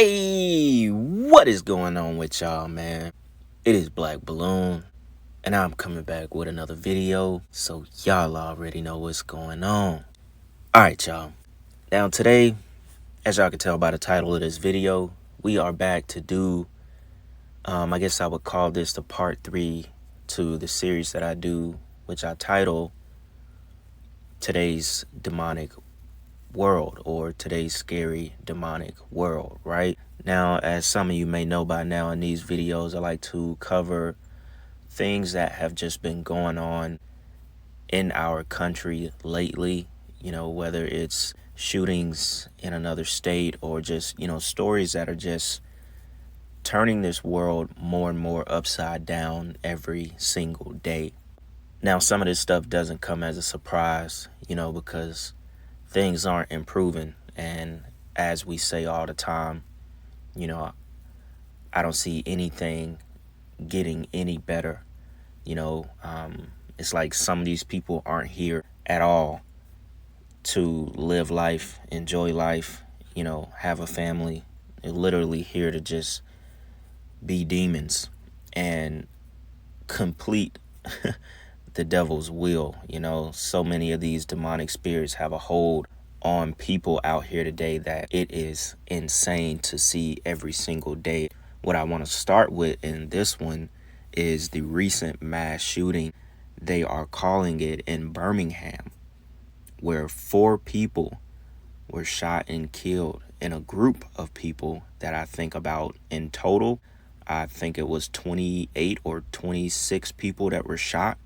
Hey, what is going on with y'all, man? It is Black Balloon, and I'm coming back with another video, so y'all already know what's going on. Alright, y'all. Now today, as y'all can tell by the title of this video, we are back to do, I guess I would call this the part 3 to the series that I do, which I title Today's Demonic World, or Today's Scary Demonic World, right? Now, as some of you may know by now, in these videos, I like to cover things that have just been going on in our country lately, you know, whether it's shootings in another state or just, you know, stories that are just turning this world more and more upside down every single day. Now, some of this stuff doesn't come as a surprise, you know, because things aren't improving. And as we say all the time, you know, I don't see anything getting any better. You know, it's like some of these people aren't here at all to live life, enjoy life, you know, have a family. They're literally here to just be demons and complete the devil's will. You know, so many of these demonic spirits have a hold on people out here today that it is insane to see every single day. What I want to start with in this one is the recent mass shooting, they are calling it, in Birmingham, where 4 people were shot and killed in a group of people that I think about in total. I think it was 28 or 26 people that were shot.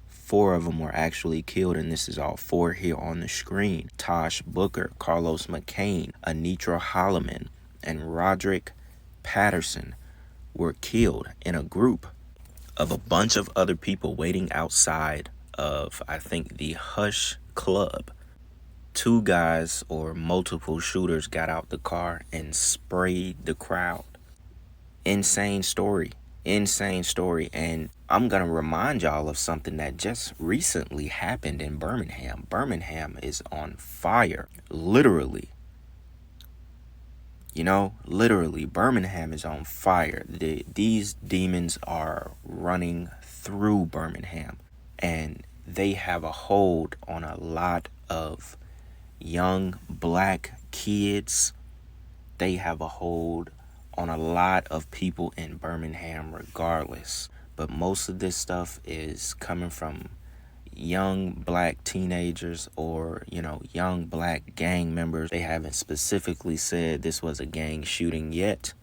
4 of them were actually killed, and this is all 4 here on the screen. Tosh Booker, Carlos McCain, Anitra Holloman, and Roderick Patterson were killed in a group of a bunch of other people waiting outside of, I think, the Hush Club. 2 guys or multiple shooters got out the car and sprayed the crowd. Insane story. And I'm gonna remind y'all of something that just recently happened in Birmingham. Birmingham is on fire, literally. You know, literally, Birmingham is on fire. These demons are running through Birmingham, and they have a hold on a lot of young black kids. They have a hold on a lot of people in Birmingham regardless. But most of this stuff is coming from young black teenagers or, you know, young black gang members. They haven't specifically said this was a gang shooting yet,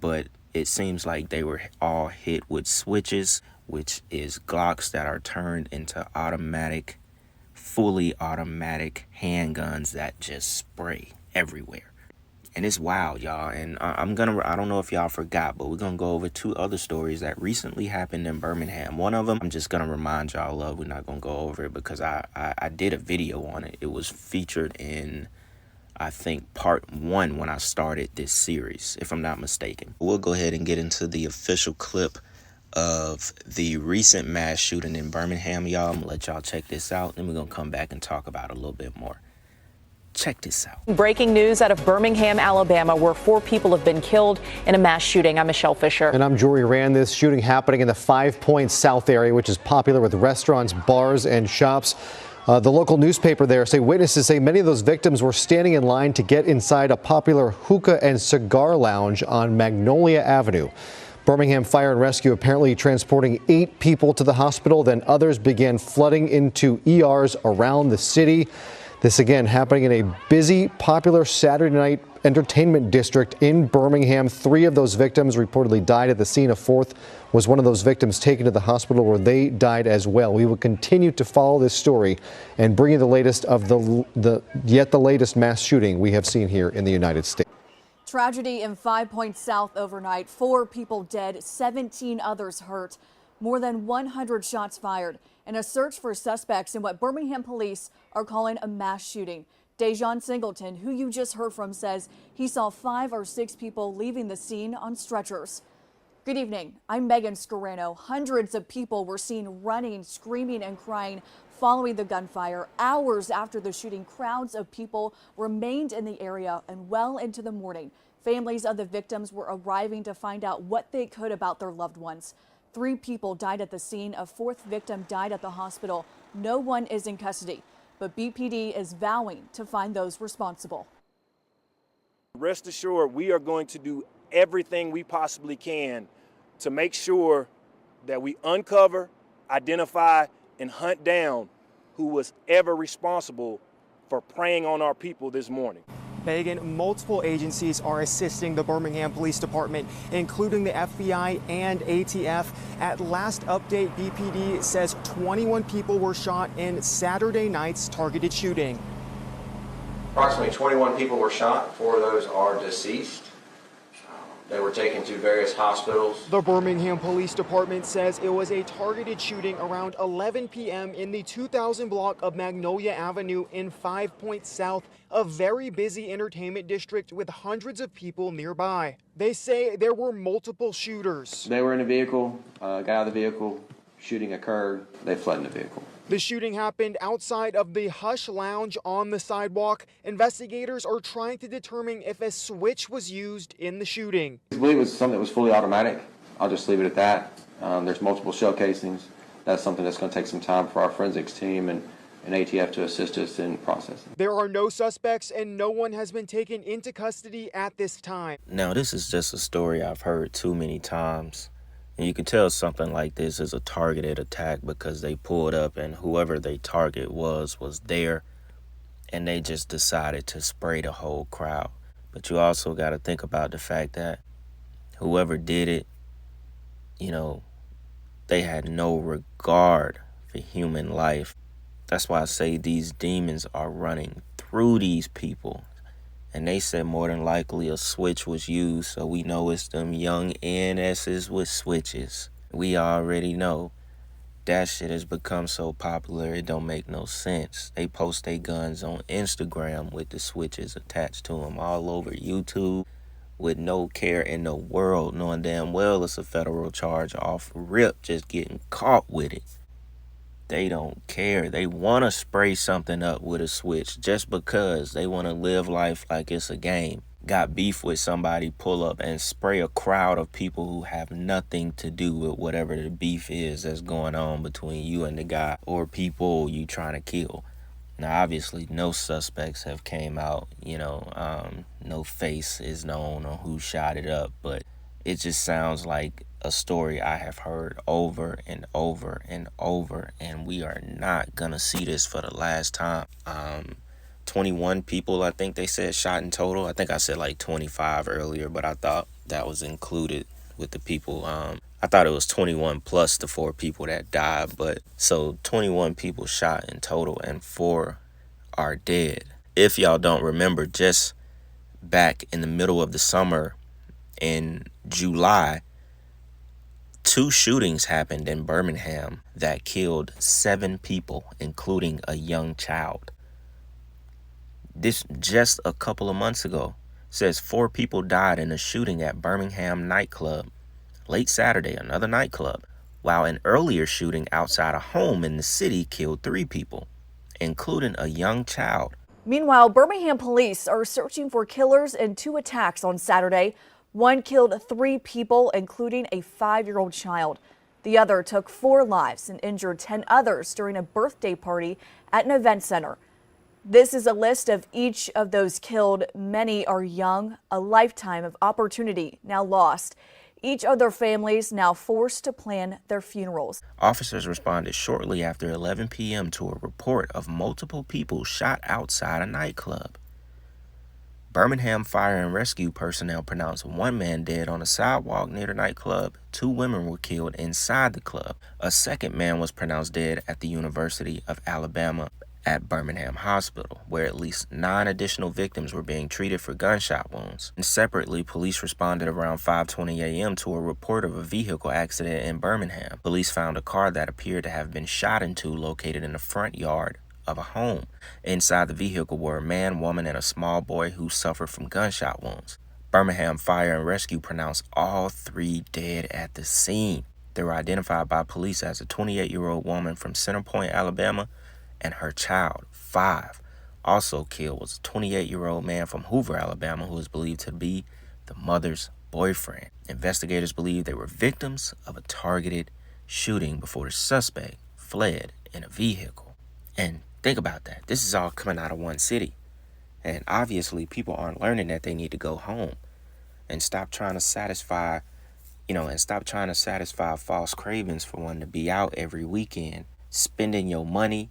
but it seems like they were all hit with switches, which is Glocks that are turned into automatic, fully automatic handguns that just spray everywhere. And it's wild, y'all. And I don't know if y'all forgot, but we're going to go over 2 other stories that recently happened in Birmingham. One of them I'm just going to remind y'all of. We're not going to go over it because I did a video on it. It was featured in, I think, part 1 when I started this series, if I'm not mistaken. We'll go ahead and get into the official clip of the recent mass shooting in Birmingham, y'all. I'm going to let y'all check this out. Then we're going to come back and talk about it a little bit more. Check this out. Breaking news out of Birmingham, Alabama, where 4 people have been killed in a mass shooting. I'm Michelle Fisher. And I'm Jory Rand. This shooting happening in the 5 Points South area, which is popular with restaurants, bars, and shops. The local newspaper there witnesses say many of those victims were standing in line to get inside a popular hookah and cigar lounge on Magnolia Avenue. Birmingham Fire and Rescue apparently transporting 8 people to the hospital. Then others began flooding into ERs around the city. This again happening in a busy, popular Saturday night entertainment district in Birmingham. 3 of those victims reportedly died at the scene. A 4th was one of those victims taken to the hospital where they died as well. We will continue to follow this story and bring you the latest of the latest mass shooting we have seen here in the United States. Tragedy in 5 Points South overnight. 4 people dead, 17 others hurt. More than 100 shots fired in a search for suspects in what Birmingham police are calling a mass shooting. Dejon Singleton, who you just heard from, says he saw 5 or 6 people leaving the scene on stretchers. Good evening. I'm Megan Scarano. Hundreds of people were seen running, screaming, and crying following the gunfire. Hours after the shooting, crowds of people remained in the area and well into the morning. Families of the victims were arriving to find out what they could about their loved ones. 3 people died at the scene. A 4th victim died at the hospital. No one is in custody, but BPD is vowing to find those responsible. Rest assured, we are going to do everything we possibly can to make sure that we uncover, identify, and hunt down who was ever responsible for preying on our people this morning. Megan, multiple agencies are assisting the Birmingham Police Department, including the FBI and ATF. At last update, BPD says 21 people were shot in Saturday night's targeted shooting. Approximately 21 people were shot. 4 of those are deceased. They were taken to various hospitals. The Birmingham Police Department says it was a targeted shooting around 11 p.m. in the 2000 block of Magnolia Avenue in 5 Points South, a very busy entertainment district with hundreds of people nearby. They say there were multiple shooters. They were in a vehicle, got out of the vehicle, shooting occurred, they fled in the vehicle. The shooting happened outside of the Hush Lounge on the sidewalk. Investigators are trying to determine if a switch was used in the shooting. I believe it was something that was fully automatic. I'll just leave it at that. There's multiple shell casings. That's something that's going to take some time for our forensics team and ATF to assist us in processing. There are no suspects and no one has been taken into custody at this time. Now, this is just a story I've heard too many times. And you can tell something like this is a targeted attack because they pulled up and whoever they target was there. And they just decided to spray the whole crowd. But you also got to think about the fact that whoever did it, you know, they had no regard for human life. That's why I say these demons are running through these people. And they said more than likely a switch was used, so we know it's them young NSs with switches. We already know that shit has become so popular it don't make no sense. They post their guns on Instagram with the switches attached to them all over YouTube with no care in the world, knowing damn well it's a federal charge off rip, just getting caught with it. They don't care. They want to spray something up with a switch just because they want to live life like it's a game. Got beef with somebody, pull up and spray a crowd of people who have nothing to do with whatever the beef is that's going on between you and the guy or people you trying to kill. Now, obviously, no suspects have came out, no face is known on who shot it up, but it just sounds like a story I have heard over and over and over, and we are not gonna see this for the last time. 21 people, I think they said, shot in total. I think I said like 25 earlier, but I thought that was included with the people. I thought it was 21 plus the 4 people that died, but so 21 people shot in total and 4 are dead. If y'all don't remember, just back in the middle of the summer in July, 2 shootings happened in Birmingham that killed 7 people, including a young child. This just a couple of months ago. Says 4 people died in a shooting at Birmingham nightclub. Late Saturday, another nightclub. While an earlier shooting outside a home in the city killed 3 people, including a young child. Meanwhile, Birmingham police are searching for killers in 2 attacks on Saturday. One killed 3 people, including a 5-year-old child. The other took 4 lives and injured 10 others during a birthday party at an event center. This is a list of each of those killed. Many are young, a lifetime of opportunity now lost. Each of their families now forced to plan their funerals. Officers responded shortly after 11 p.m. to a report of multiple people shot outside a nightclub. Birmingham Fire and Rescue personnel pronounced 1 man dead on a sidewalk near the nightclub. 2 women were killed inside the club. A 2nd man was pronounced dead at the University of Alabama at Birmingham Hospital, where at least 9 additional victims were being treated for gunshot wounds. And separately, police responded around 5:20 a.m. to a report of a vehicle accident in Birmingham. Police found a car that appeared to have been shot into located in the front yard of a home. Inside the vehicle were a man, woman, and a small boy who suffered from gunshot wounds. Birmingham Fire and Rescue pronounced all 3 dead at the scene. They were identified by police as a 28-year-old woman from Center Point, Alabama, and her child, 5. Also killed was a 28-year-old man from Hoover, Alabama, who is believed to be the mother's boyfriend. Investigators believe they were victims of a targeted shooting before the suspect fled in a vehicle. And think about that. This is all coming out of one city. And obviously, people aren't learning that they need to go home and stop trying to satisfy, false cravings for wanting to be out every weekend, spending your money.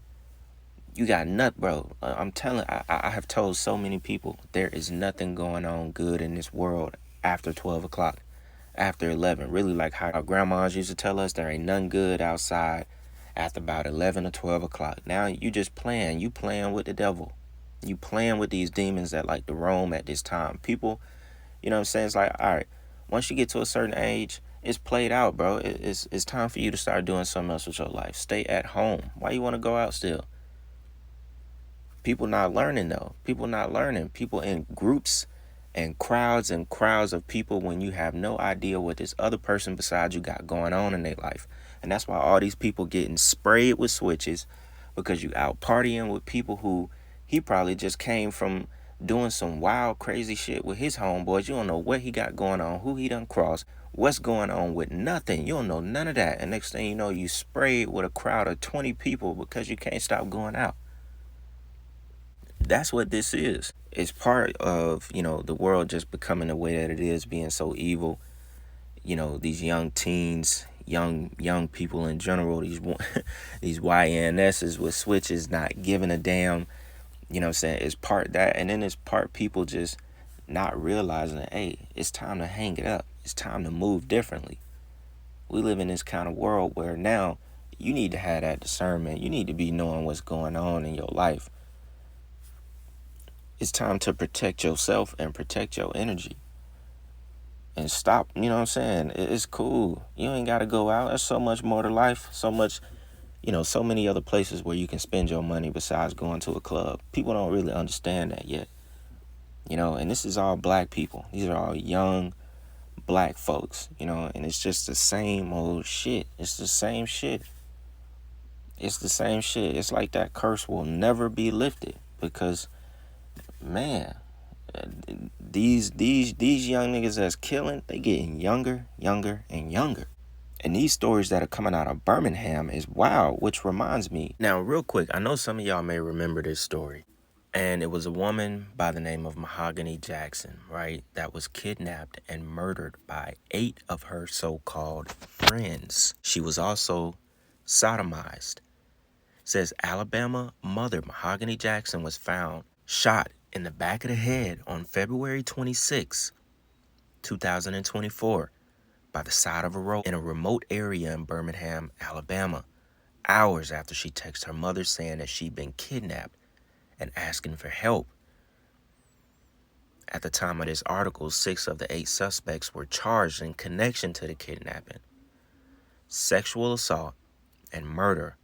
You got bro. I'm telling, I have told so many people, there is nothing going on good in this world after 12 o'clock, after 11. Really, like how our grandmas used to tell us, there ain't nothing good outside after about 11 or 12 o'clock. Now you just playing. You playing with the devil. You playing with these demons that like to roam at this time. People, you know what I'm saying? It's like, all right, once you get to a certain age, it's played out, bro. It's time for you to start doing something else with your life. Stay at home. Why you want to go out still? People not learning, though. People not learning. People in groups and crowds of people when you have no idea what this other person beside you got going on in their life. And that's why all these people getting sprayed with switches, because you out partying with people who he probably just came from doing some wild, crazy shit with his homeboys. You don't know what he got going on, who he done crossed, what's going on with nothing. You don't know none of that. And next thing you know, you sprayed with a crowd of 20 people because you can't stop going out. That's what this is. It's part of, the world just becoming the way that it is, being so evil. These young teens, young people in general, these YNSs with switches, not giving a damn. You know what I'm saying? It's part that, and then it's part people just not realizing that, hey, it's time to hang it up. It's time to move differently. We live in this kind of world where now you need to have that discernment. You need to be knowing what's going on in your life. It's time to protect yourself and protect your energy. And stop, you know what I'm saying? It's cool. You ain't got to go out. There's so much more to life. So much, so many other places where you can spend your money besides going to a club. People don't really understand that yet. And this is all black people. These are all young black folks, and it's just the same old shit. It's the same shit. It's the same shit. It's like that curse will never be lifted because, man, these young niggas that's killing, they getting younger and younger. And these stories that are coming out of Birmingham is wild, which reminds me. Now, real quick, I know some of y'all may remember this story. And it was a woman by the name of Mahogany Jackson, right, that was kidnapped and murdered by 8 of her so-called friends. She was also sodomized. It says Alabama mother Mahogany Jackson was found shot in the back of the head on February 26, 2024, by the side of a road in a remote area in Birmingham, Alabama, hours after she texted her mother saying that she'd been kidnapped and asking for help. At the time of this article, 6 of the 8 suspects were charged in connection to the kidnapping, sexual assault, and murder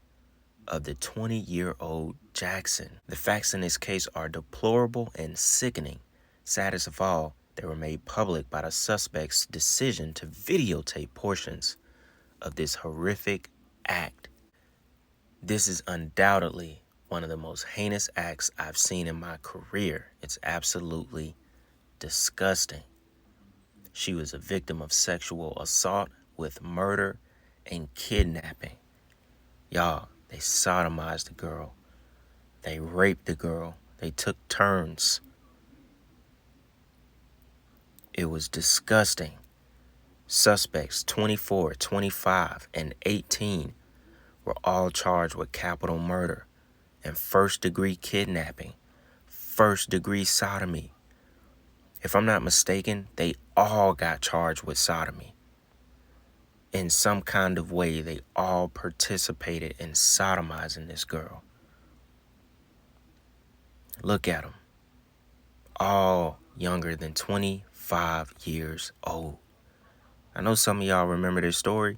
of the 20-year-old Jackson. The facts in this case are deplorable and sickening. Saddest of all, they were made public by the suspect's decision to videotape portions of this horrific act. This is undoubtedly one of the most heinous acts I've seen in my career. It's absolutely disgusting. She was a victim of sexual assault with murder and kidnapping. Y'all, they sodomized the girl. They raped the girl. They took turns. It was disgusting. Suspects 24, 25, and 18 were all charged with capital murder and first-degree kidnapping, first-degree sodomy. If I'm not mistaken, they all got charged with sodomy. In some kind of way, they all participated in sodomizing this girl. Look at them. All younger than 25 years old. I know some of y'all remember this story.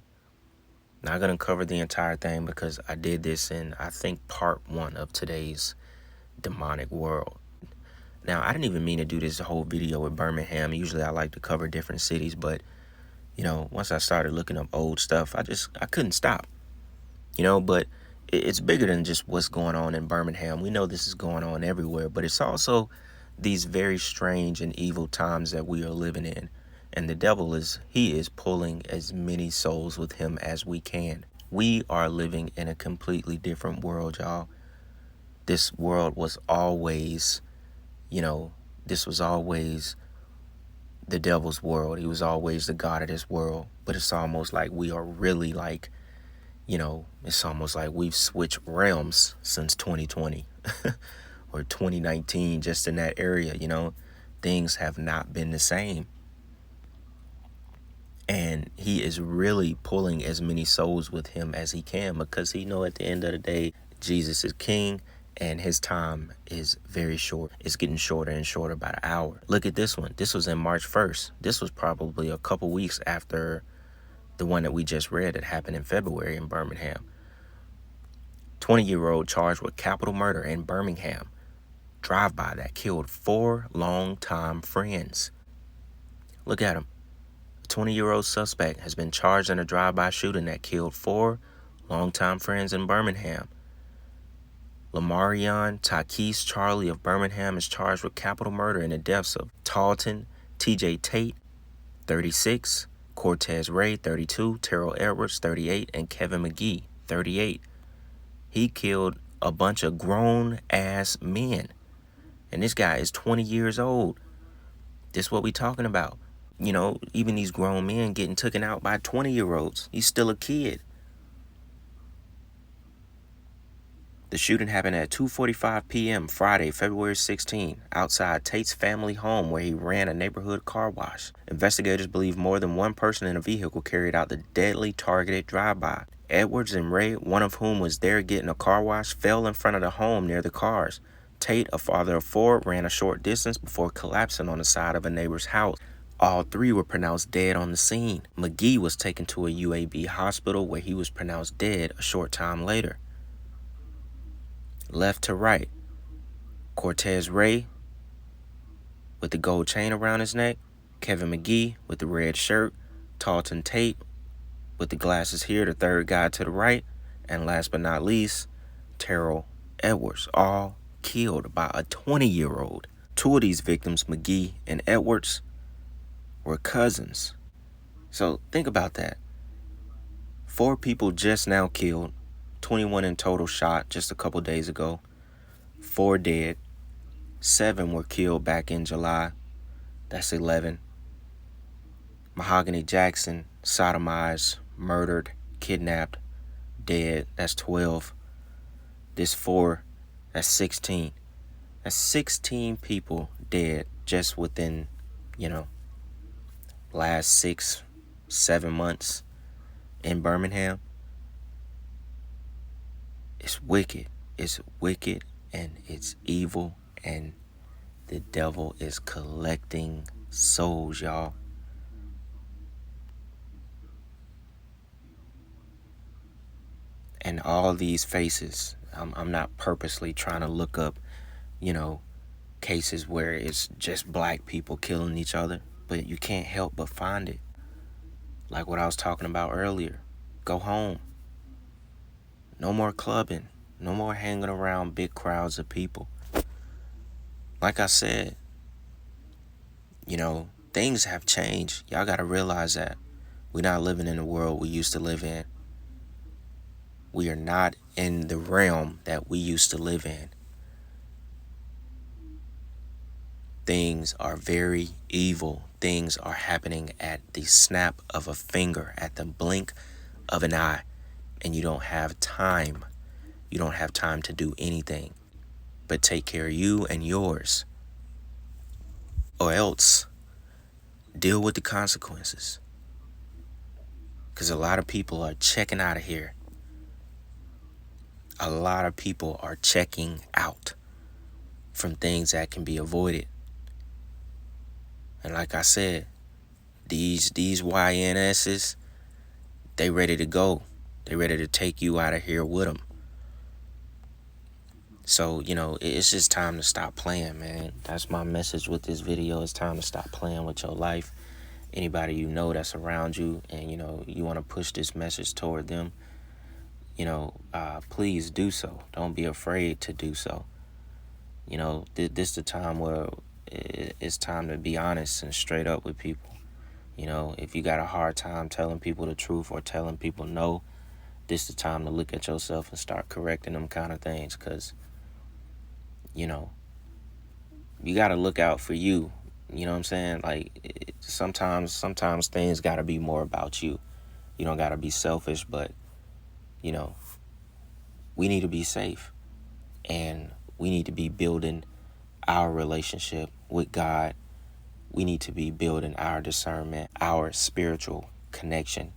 Not going to cover the entire thing because I did this in, I think, part 1 of today's demonic world. Now, I didn't even mean to do this whole video with Birmingham. Usually I like to cover different cities, but, once I started looking up old stuff, I couldn't stop. But it's bigger than just what's going on in Birmingham. We know this is going on everywhere, but it's also these very strange and evil times that we are living in. And the devil he is pulling as many souls with him as we can. We are living in a completely different world, y'all. This world was always, this was always the devil's world. He was always the god of this world. But it's almost like we are really like, it's almost like we've switched realms since 2020 or 2019, just in that area, things have not been the same. And he is really pulling as many souls with him as he can, because he know at the end of the day, Jesus is king and his time is very short. It's getting shorter and shorter by the hour. Look at this one. This was in March 1st. This was probably a couple weeks after the one that we just read that happened in February in Birmingham. 20-year-old charged with capital murder in Birmingham. Drive-by that killed 4 longtime friends. Look at him. A 20-year-old suspect has been charged in a drive-by shooting that killed 4 longtime friends in Birmingham. Lamarion Takis Charlie of Birmingham is charged with capital murder in the deaths of Talton TJ Tate, 36, Cortez Ray, 32, Terrell Edwards, 38, and Kevin McGee, 38. He killed a bunch of grown-ass men. And this guy is 20 years old. This is what we talking about. Even these grown men getting taken out by 20-year-olds. He's still a kid. The shooting happened at 2:45 p.m. Friday, February 16, outside Tate's family home where he ran a neighborhood car wash. Investigators believe more than one person in a vehicle carried out the deadly targeted drive-by. Edwards and Ray, one of whom was there getting a car wash, fell in front of the home near the cars. Tate, a father of 4, ran a short distance before collapsing on the side of a neighbor's house. All 3 were pronounced dead on the scene. McGee was taken to a UAB hospital where he was pronounced dead a short time later. Left to right, Cortez Ray with the gold chain around his neck, Kevin McGee with the red shirt, Talton Tate with the glasses here, the third guy to the right, and last but not least, Terrell Edwards, all killed by a 20-year-old. 2 of these victims, McGee and Edwards, were cousins. So think about that. 4 people just now killed, 21 in total shot just a couple days ago, 4 dead, 7 were killed back in July, that's 11. Mahogany Jackson, sodomized, murdered, kidnapped, dead, that's 12. This 4, that's 16. That's 16 people dead just within, last 6-7 months in Birmingham. It's wicked. It's wicked and it's evil, and the devil is collecting souls, y'all. And all these faces, I'm not purposely trying to look up, cases where it's just black people killing each other, but you can't help but find it. Like what I was talking about earlier. Go home. No more clubbing. No more hanging around big crowds of people. Like I said, things have changed. Y'all got to realize that. We're not living in the world we used to live in. We are not in the realm that we used to live in. Things are very evil. Things are happening at the snap of a finger, at the blink of an eye. And you don't have time. You don't have time to do anything but take care of you and yours. Or else deal with the consequences. Because a lot of people are checking out of here. A lot of people are checking out from things that can be avoided. And like I said, these YNSs, they ready to go. They ready to take you out of here with them. So, it's just time to stop playing, man. That's my message with this video. It's time to stop playing with your life. Anybody that's around you and, you want to push this message toward them, please do so. Don't be afraid to do so. This is the time where it's time to be honest and straight up with people. You know, if you got a hard time telling people the truth or telling people no, this is the time to look at yourself and start correcting them kind of things, because, you know, you got to look out for you. You know what I'm saying? Like, sometimes things got to be more about you. You don't got to be selfish, but, you know, we need to be safe, and we need to be building our relationship with God. We need to be building our discernment, our spiritual connection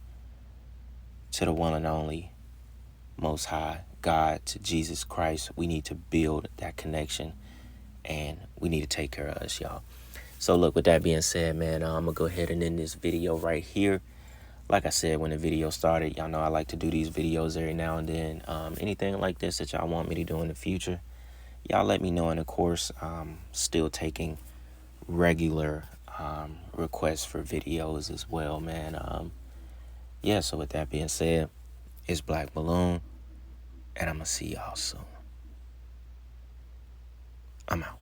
to the one and only Most High God, to Jesus Christ. We need to build that connection, and we need to take care of us, y'all. So look, with that being said, man, I'm gonna go ahead and end this video right here. Like I said when the video started, y'all know I like to do these videos every now and then. Anything like this that y'all want me to do in the future, y'all let me know. And of course, still taking regular requests for videos as well, man. Yeah, so with that being said, it's Black Balloon, and I'm gonna see y'all soon. I'm out.